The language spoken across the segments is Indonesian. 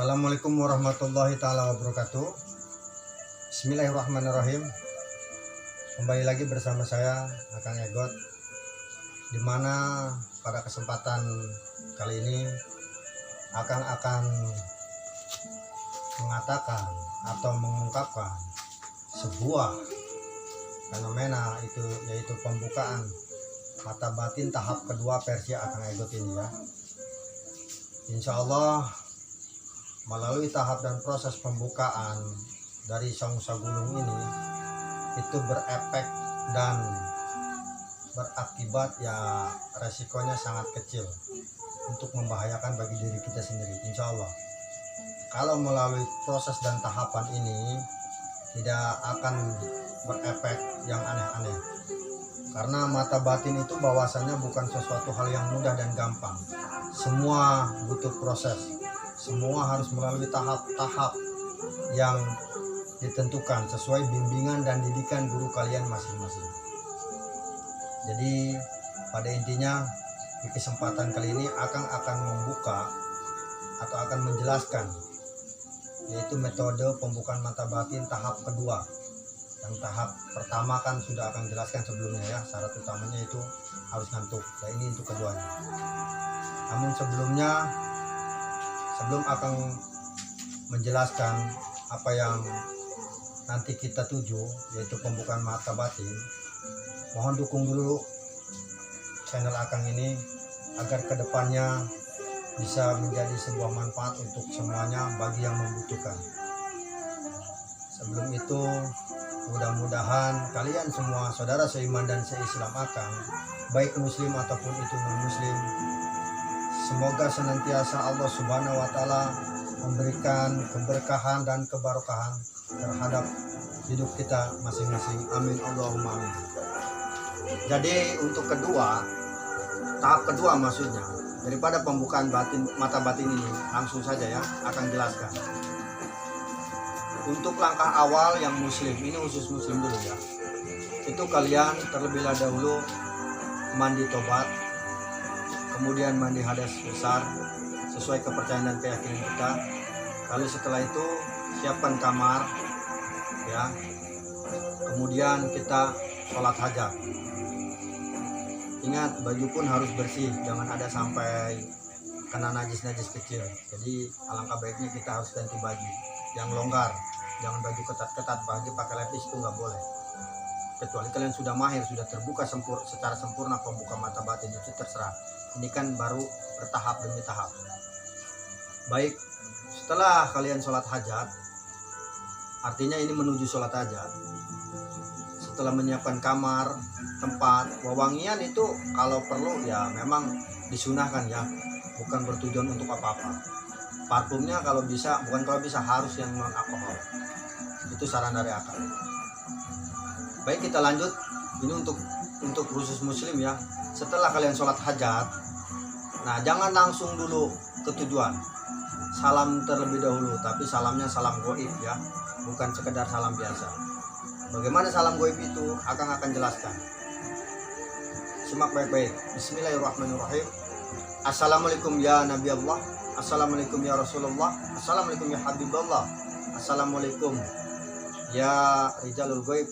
Assalamualaikum warahmatullahi taala wabarakatuh. Bismillahirrahmanirrahim. Kembali lagi bersama saya Akang Egot, dimana pada kesempatan kali ini Akang akan mengatakan atau mengungkapkan sebuah fenomena itu, yaitu pembukaan mata batin tahap kedua versi Akang Egot ini ya. Insya Allah melalui tahap dan proses pembukaan dari Sang Sagulung ini itu berefek dan berakibat ya resikonya sangat kecil untuk membahayakan bagi diri kita sendiri. Insya Allah kalau melalui proses dan tahapan ini tidak akan berefek yang aneh-aneh, karena mata batin itu bahwasannya bukan sesuatu hal yang mudah dan gampang. Semua butuh proses, semua harus melalui tahap-tahap yang ditentukan sesuai bimbingan dan didikan guru kalian masing-masing. Jadi pada intinya di kesempatan kali ini Akang akan membuka atau akan menjelaskan, yaitu metode pembukaan mata batin tahap kedua. Yang tahap pertama kan sudah Akang jelaskan sebelumnya ya, syarat utamanya itu harus ngantuk. Nah ini untuk keduanya. Namun sebelum Akang menjelaskan apa yang nanti kita tuju, yaitu pembukaan mata batin, mohon dukung dulu channel Akang ini agar kedepannya bisa menjadi sebuah manfaat untuk semuanya bagi yang membutuhkan. Sebelum itu, mudah-mudahan kalian semua saudara seiman dan seislam Akang, baik muslim ataupun itu non muslim, semoga senantiasa Allah Subhanahu wa taala memberikan keberkahan dan kebarokahan terhadap hidup kita masing-masing. Amin Allahumma amin. Jadi untuk tahap kedua maksudnya daripada pembukaan mata batin ini, langsung saja ya akan jelaskan. Untuk langkah awal yang muslim, ini khusus muslim dulu ya, itu kalian terlebih dahulu mandi tobat, kemudian mandi hadas besar sesuai kepercayaan dan keyakinan kita. Lalu setelah itu siapkan kamar ya, kemudian kita sholat hajat. Ingat, baju pun harus bersih, jangan ada sampai kena najis-najis kecil. Jadi alangkah baiknya kita harus ganti baju yang longgar, jangan baju ketat-ketat, baju pakai levis itu nggak boleh. Kecuali kalian sudah mahir, sudah terbuka secara sempurna pembuka mata batin, itu terserah. Ini kan baru bertahap demi tahap. Baik, setelah kalian sholat hajat, artinya ini menuju sholat hajat, setelah menyiapkan kamar, tempat, wewangian itu kalau perlu ya memang disunahkan ya, bukan bertujuan untuk apa-apa. Parfumnya kalau bisa, harus yang non alkohol. Itu saran dari Akang. Baik, kita lanjut. Ini untuk khusus muslim ya. Setelah kalian sholat hajat, nah jangan langsung dulu ke tujuan. Salam terlebih dahulu, tapi salamnya salam goib ya, bukan sekedar salam biasa. Bagaimana salam goib itu Akang akan jelaskan. Simak baik-baik. Bismillahirrahmanirrahim. Assalamualaikum ya Nabi Allah, assalamualaikum ya Rasulullah, assalamualaikum ya Habiballah, assalamualaikum ya Rijalul Goib,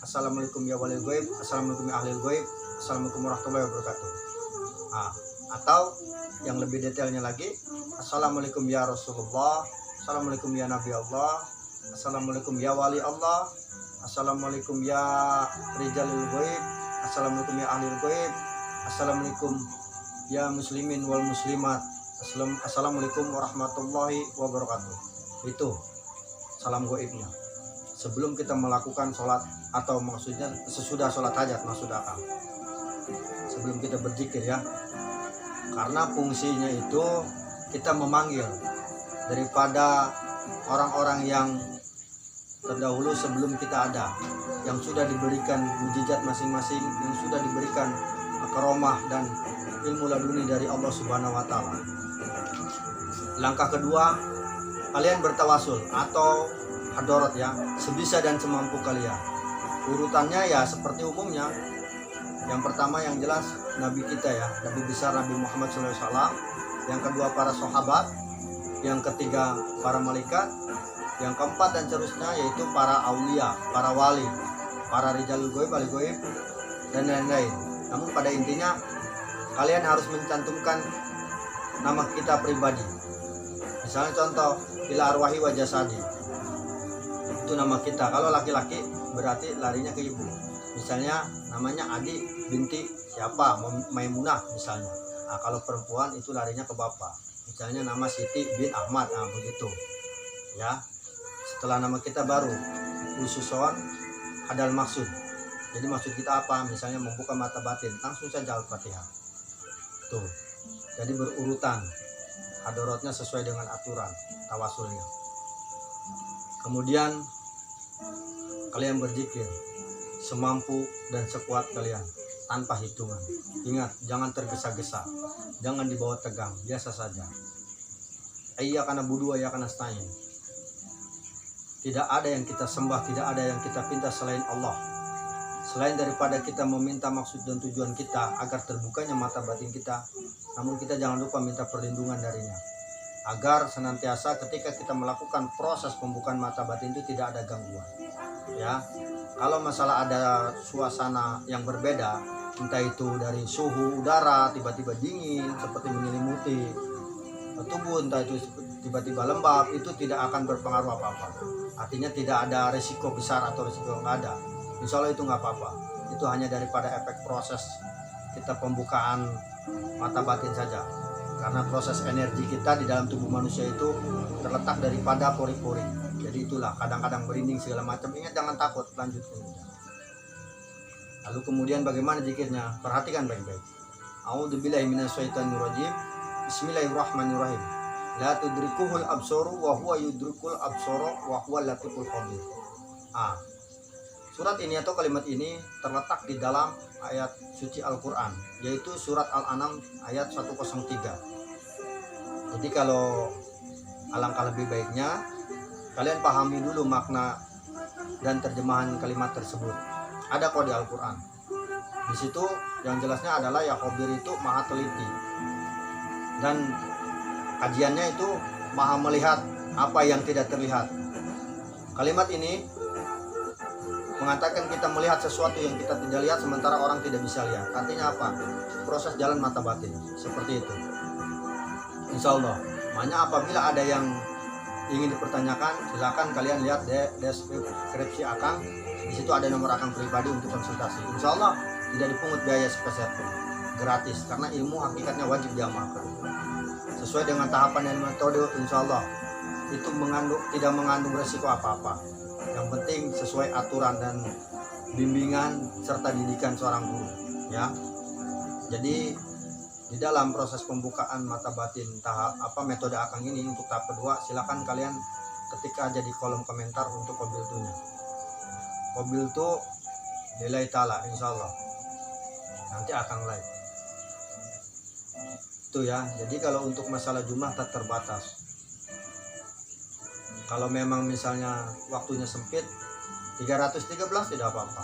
assalamualaikum ya Walil Goib, assalamualaikum ya Ahlil Goib, assalamualaikum warahmatullahi wabarakatuh. Atau yang lebih detailnya lagi, assalamualaikum ya Rasulullah, assalamualaikum ya Nabi Allah, assalamualaikum ya Wali Allah, assalamualaikum ya Rijalul Goib, assalamualaikum ya Ahlil Goib, assalamualaikum ya muslimin wal muslimat, assalamualaikum warahmatullahi wabarakatuh. Itu salam goibnya sebelum kita melakukan sholat, atau maksudnya sesudah sholat hajat maksud Akang, sebelum kita berzikir ya, karena fungsinya itu kita memanggil daripada orang-orang yang terdahulu sebelum kita ada, yang sudah diberikan mujizat masing-masing, yang sudah diberikan karomah dan ilmu laduni dari Allah Subhanahu wa taala. Langkah kedua, kalian bertawasul atau hadarat ya, sebisa dan semampu kalian. Urutannya ya seperti umumnya. Yang pertama yang jelas Nabi kita ya, Nabi besar Nabi Muhammad SAW. Yang kedua para sahabat. yang ketiga para malaikat, yang keempat dan seterusnya yaitu para aulia, para wali, para rijalul goib, wali goib, dan lain-lain. Namun pada intinya kalian harus mencantumkan nama kita pribadi. Misalnya contoh, ila arwahi wa jasadi, itu nama kita. Kalau laki-laki berarti larinya ke ibu. Misalnya namanya Adi binti siapa, Maimunah misalnya. Nah, kalau perempuan itu larinya ke bapak. Misalnya nama Siti bin Ahmad, nah begitu. Ya. Setelah nama kita baru khususon hadal maksud. Jadi maksud kita apa? Misalnya membuka mata batin, langsung saja Al-Fatihah. Tuh. Jadi berurutan. Hadorotnya sesuai dengan aturan tawasulnya. Kemudian kalian berzikir semampu dan sekuat kalian tanpa hitungan. Ingat, jangan tergesa-gesa, jangan dibawa tegang, biasa saja. Iyyaka na'budu wa iyyaka nasta'in. Tidak ada yang kita sembah, tidak ada yang kita pinta selain Allah. Selain daripada kita meminta maksud dan tujuan kita agar terbukanya mata batin kita, namun kita jangan lupa minta perlindungan darinya. Agar senantiasa ketika kita melakukan proses pembukaan mata batin itu tidak ada gangguan. Ya, kalau masalah ada suasana yang berbeda, entah itu dari suhu udara tiba-tiba dingin seperti menyelimuti tubuh, entah itu tiba-tiba lembab, itu tidak akan berpengaruh apa-apa. Artinya tidak ada resiko besar atau resiko nggak ada. Insya Allah itu nggak apa-apa. Itu hanya daripada efek proses kita pembukaan mata batin saja. Karena proses energi kita di dalam tubuh manusia itu terletak daripada pori-pori. Jadi itulah kadang-kadang merinding segala macam. Ingat, jangan takut, lanjutkan. Lalu kemudian bagaimana zikirnya? Perhatikan baik-baik. A'udzubillahi minasyaitonirrajim. Bismillahirrahmanirrahim. La tudrikuhul absaru wa huwa yudrikul absara wa huwa latiful khabir. Surat ini atau kalimat ini terletak di dalam ayat suci Al-Quran, yaitu surat Al-An'am ayat 103. Jadi kalau alangkah lebih baiknya kalian pahami dulu makna dan terjemahan kalimat tersebut. Ada kok di Al-Quran. Di situ yang jelasnya adalah ya khabir itu maha teliti. Dan kajiannya itu maha melihat apa yang tidak terlihat. Kalimat ini mengatakan kita melihat sesuatu yang kita tidak lihat sementara orang tidak bisa lihat. Artinya apa? Proses jalan mata batin. Seperti itu. Insya Allah. Makanya apabila ada yang ingin dipertanyakan, silakan kalian lihat deskripsi Akang. Di situ ada nomor Akang pribadi untuk konsultasi. Insya Allah tidak dipungut biaya sepeser pun. Gratis. Karena ilmu hakikatnya wajib diamalkan. Sesuai dengan tahapan dan metode, insya Allah itu tidak mengandung resiko apa-apa. Yang penting sesuai aturan dan bimbingan serta didikan seorang guru, ya. Jadi di dalam proses pembukaan mata batin metode Akang ini untuk tahap kedua, silakan kalian ketik aja di kolom komentar untuk qabiltunya. Qabiltu lillahi ta'ala, insyaallah. Nanti Akang like. Itu ya. Jadi kalau untuk masalah jumlah tak terbatas. Kalau memang misalnya waktunya sempit 313 tidak apa-apa.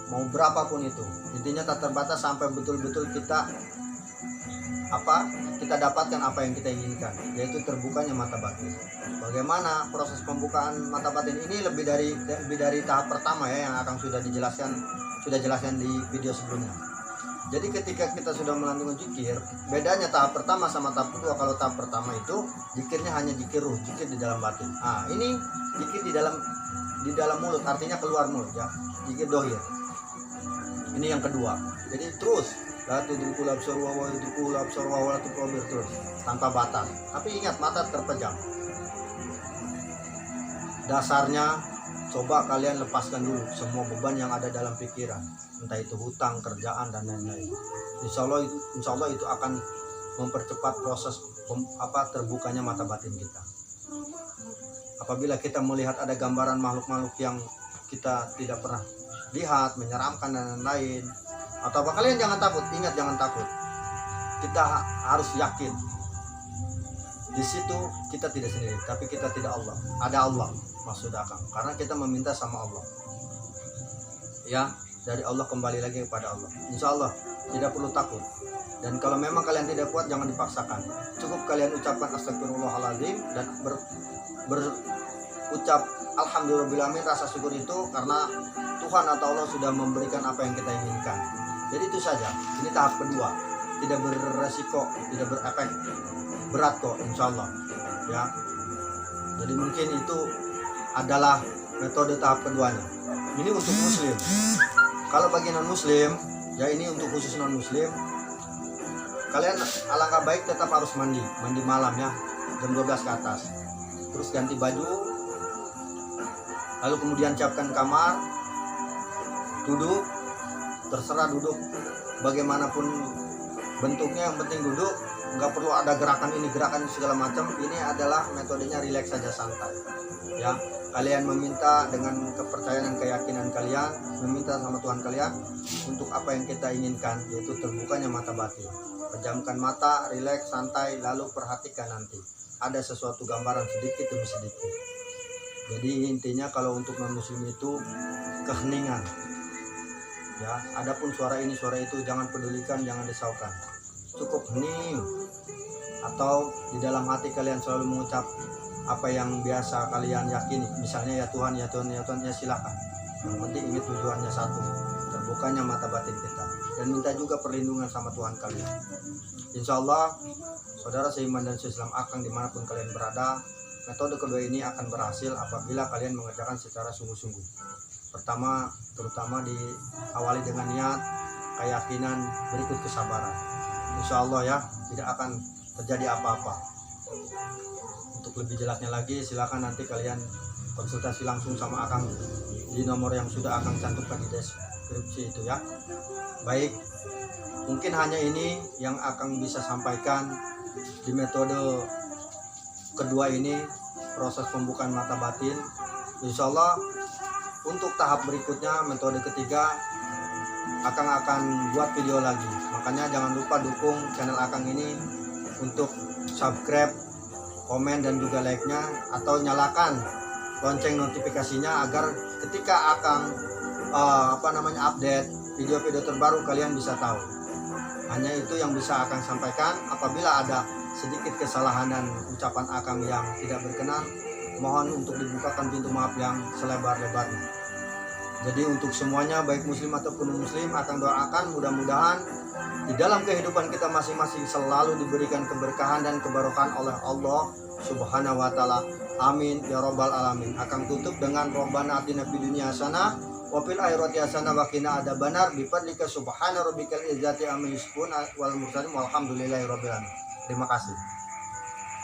Mau berapapun itu. Intinya tak terbatas sampai betul-betul kita dapatkan apa yang kita inginkan, yaitu terbukanya mata batin. Bagaimana proses pembukaan mata batin ini lebih dari tahap pertama ya yang akan sudah jelaskan di video sebelumnya. Jadi ketika kita sudah melantunkan zikir, bedanya tahap pertama sama tahap kedua. Kalau tahap pertama itu zikirnya hanya zikir ruh, zikir di dalam batin. Ini zikir di dalam mulut, artinya keluar mulut ya, zikir dohir. Ini yang kedua. Jadi terus la tudrikul absar wa huwa yudrikul absar wa huwa latiful khabir, terus tanpa batas. Tapi ingat, mata terpejam. Dasarnya coba kalian lepaskan dulu semua beban yang ada dalam pikiran, entah itu hutang, kerjaan dan lain-lain. Insya Allah itu akan mempercepat proses terbukanya mata batin kita. Apabila kita melihat ada gambaran makhluk-makhluk yang kita tidak pernah lihat, menyeramkan dan lain-lain, atau kalian jangan takut. Ingat, jangan takut. Kita harus yakin di situ kita tidak sendiri, tapi kita tidak Allah. Ada Allah maksud Akang, karena kita meminta sama Allah. Ya, dari Allah kembali lagi kepada Allah. Insya Allah tidak perlu takut. Dan kalau memang kalian tidak kuat, jangan dipaksakan. Cukup kalian ucapkan astagfirullahaladzim dan berucap alhamdulillahirobbilalamin, rasa syukur itu karena Tuhan atau Allah sudah memberikan apa yang kita inginkan. Jadi itu saja. Ini tahap kedua, tidak beresiko, tidak berefek berat kok, insya Allah ya. Jadi mungkin itu adalah metode tahap keduanya. Ini untuk muslim. Kalau bagi non muslim, ya ini untuk khusus non muslim, kalian alangkah baik tetap harus mandi malam ya, jam 12 ke atas. Terus ganti baju, lalu kemudian siapkan kamar, duduk, terserah duduk bagaimanapun bentuknya, yang penting duduk, nggak perlu ada gerakan ini gerakan segala macam. Ini adalah metodenya rileks saja, santai ya. Kalian meminta dengan kepercayaan dan keyakinan kalian, meminta sama Tuhan kalian untuk apa yang kita inginkan, yaitu terbukanya mata batin. Pejamkan mata, rileks, santai, lalu perhatikan nanti ada sesuatu gambaran sedikit demi sedikit. Jadi intinya kalau untuk non muslim itu keheningan ya. Adapun suara ini suara itu jangan pedulikan, jangan risaukan, cukup hening. Atau di dalam hati kalian selalu mengucap apa yang biasa kalian yakini, misalnya ya Tuhan, ya Tuhan, ya Tuhan, ya silakan. Yang penting ingat tujuannya satu, terbukanya mata batin kita, dan minta juga perlindungan sama Tuhan kalian. Insya Allah saudara seiman dan seislam akang dimanapun kalian berada, metode kedua ini akan berhasil apabila kalian mengerjakan secara sungguh-sungguh. Pertama, terutama diawali dengan niat, keyakinan, berikut kesabaran. Insya Allah ya, tidak akan terjadi apa-apa. Untuk lebih jelasnya lagi, silakan nanti kalian konsultasi langsung sama Akang di nomor yang sudah Akang cantumkan di deskripsi itu ya. Baik, mungkin hanya ini yang Akang bisa sampaikan di metode kedua ini, proses pembukaan mata batin. Insya Allah untuk tahap berikutnya, metode ketiga, Akang akan buat video lagi. Makanya jangan lupa dukung channel Akang ini untuk subscribe, komen, dan juga like-nya, atau nyalakan lonceng notifikasinya agar ketika Akang update video-video terbaru kalian bisa tahu. Hanya itu yang bisa Akang sampaikan. Apabila ada sedikit kesalahan dan ucapan Akang yang tidak berkenan, mohon untuk dibukakan pintu maaf yang selebar-lebarnya. Jadi untuk semuanya, baik muslim ataupun muslim, Akang doakan mudah-mudahan di dalam kehidupan kita masing-masing selalu diberikan keberkahan dan kebarokahan oleh Allah Subhanahu wa taala. Amin ya rabbal alamin. Akang tutup dengan Rabbana atina fid dunya hasanah wa fil akhirati hasanah wa qina adzabannar bi fadlika subhana rabbikal izzati amma yasifun wal mursalin walhamdulillahi rabbil alamin. Terima kasih.